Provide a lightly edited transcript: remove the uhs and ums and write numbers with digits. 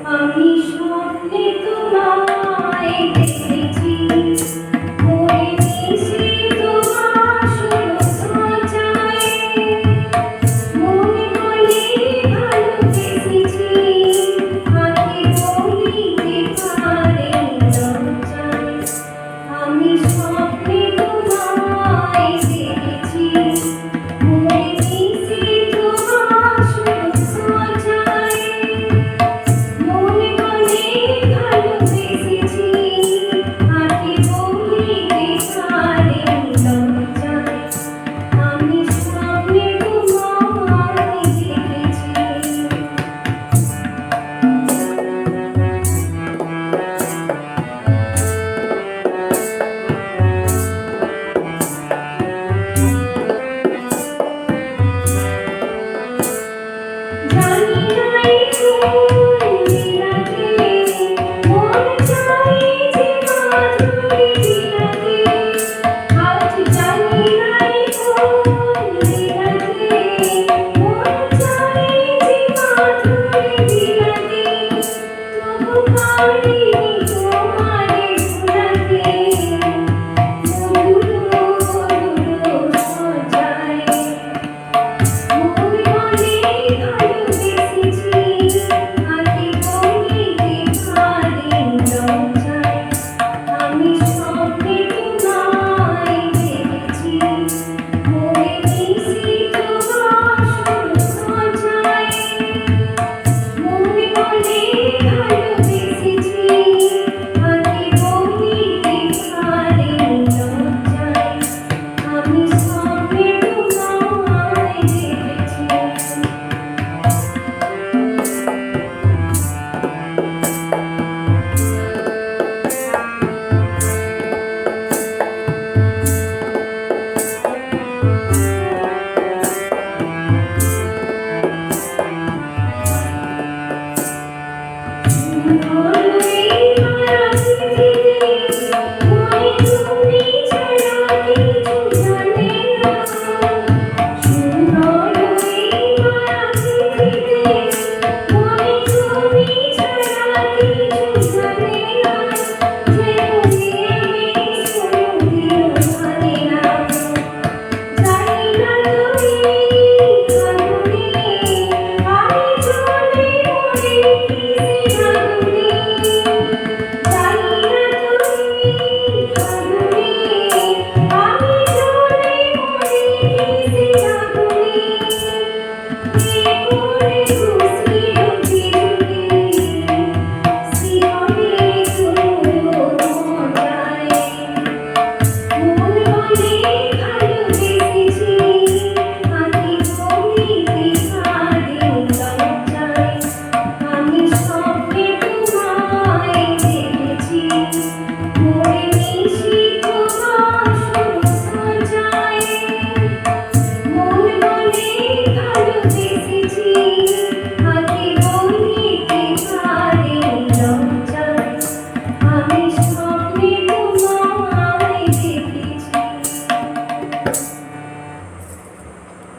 আমি স্বপ্নে তোমায় দেখেছি, মনে মিশে তোমার শুধু সজায়, মনে বলে ভালোবেসেছি, আঁখি বলিতে পারে লজ্জায়। আমি স্বপ্নে তোমায় দেখেছি, মনে মিশে তোমার শুধু সজায়, মনে বলে ভালোবেসেছি, আঁখি বলিতে পারে লজ্জায়। আমি স্বপ্নে তোমায় দেখেছি। জানি নাই কোন বিলাতে মন চাই যে মাধুরী বিলাতে, আজ জানি নাই কোন বিলাতে মন চাই যে মাধুরী বিলাতে, তবু পারিনি তোমারে ভুলাতে, মধুর সজায়। মনে বলে ভালোবেসেছি, আঁখি বলিতে পারে লজ্জায়। আমি স্বপ্নে তোমায় দেখেছি, মনে মিশে তোমার শুধু সজায়, মনে বলে ভালোবেসেছি, আঁখি বলিতে পারে লজ্জায়। আমি স্বপ্নে তোমায় দেখেছি। আমি স্বপ্নে তোমায় দেখেছি, মনে